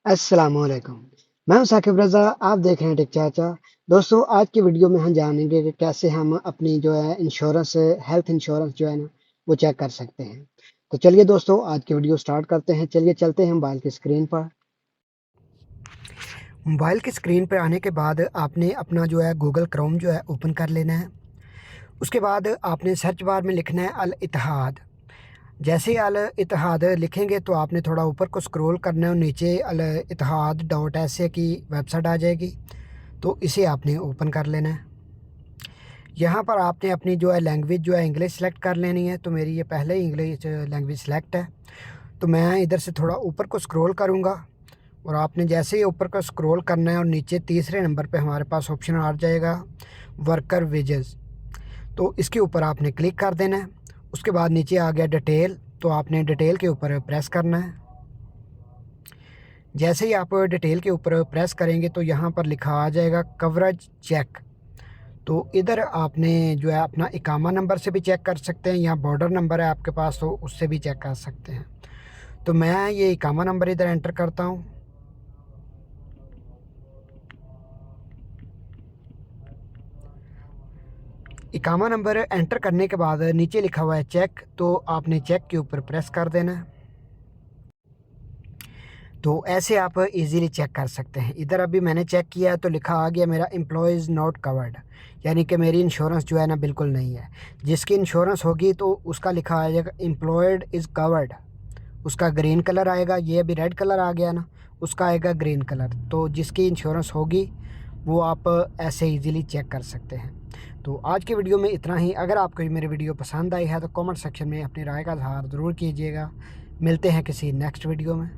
अस्सलामुअलैकुम। मैं हूं साकिब रज़ा, आप देख रहे हैं टेक चाचा। दोस्तों, आज की वीडियो में हम जानेंगे कि कैसे हम अपनी जो है इंश्योरेंस हेल्थ इंश्योरेंस जो है ना, वो चेक कर सकते हैं। तो चलिए दोस्तों, आज की वीडियो स्टार्ट करते हैं। चलिए चलते हैं मोबाइल की स्क्रीन पर। मोबाइल की स्क्रीन पर आने के बाद आपने अपना जो है गूगल क्रोम जो है ओपन कर लेना है। उसके बाद आपने सर्च बार में लिखना है अल इत्तेहाद। जैसे ही अल इत्तेहाद लिखेंगे तो आपने थोड़ा ऊपर को स्क्रॉल करना है और नीचे अल इत्तेहाद डॉट ऐसे की वेबसाइट आ जाएगी, तो इसे आपने ओपन कर लेना है। यहाँ पर आपने अपनी जो है लैंग्वेज जो है इंग्लिश सेलेक्ट कर लेनी है। तो मेरी ये पहले ही इंग्लिश लैंग्वेज सेलेक्ट है, तो मैं इधर से थोड़ा ऊपर को स्क्रॉल करूँगा और आपने जैसे ही ऊपर को स्क्रॉल करना है और नीचे तीसरे नंबर पे हमारे पास ऑप्शन आ जाएगा वर्कर वेजेस। तो इसके ऊपर आपने क्लिक कर देना है। उसके बाद नीचे आ गया डिटेल, तो आपने डिटेल के ऊपर प्रेस करना है। जैसे ही आप डिटेल के ऊपर प्रेस करेंगे तो यहाँ पर लिखा आ जाएगा कवरेज चेक। तो इधर आपने जो है अपना इकामा नंबर से भी चेक कर सकते हैं, या बॉर्डर नंबर है आपके पास तो उससे भी चेक कर सकते हैं। तो मैं ये इकामा नंबर इधर एंटर करता हूँ। इकामा नंबर एंटर करने के बाद नीचे लिखा हुआ है चेक, तो आपने चेक के ऊपर प्रेस कर देना है। तो ऐसे आप इजीली चेक कर सकते हैं। इधर अभी मैंने चेक किया है तो लिखा आ गया मेरा एम्प्लॉयज़ नॉट कवर्ड, यानी कि मेरी इंश्योरेंस जो है ना बिल्कुल नहीं है। जिसकी इंश्योरेंस होगी तो उसका लिखा आ जाएगा एम्प्लॉयड इज़ कवर्ड, उसका ग्रीन कलर आएगा। ये अभी रेड कलर आ गया ना, उसका आएगा ग्रीन कलर। तो जिसकी इंश्योरेंस होगी वो आप ऐसे इजीली चेक कर सकते हैं। तो आज की वीडियो में इतना ही। अगर आपको ये मेरी वीडियो पसंद आई है तो कमेंट सेक्शन में अपनी राय का इज़हार ज़रूर कीजिएगा। मिलते हैं किसी नेक्स्ट वीडियो में।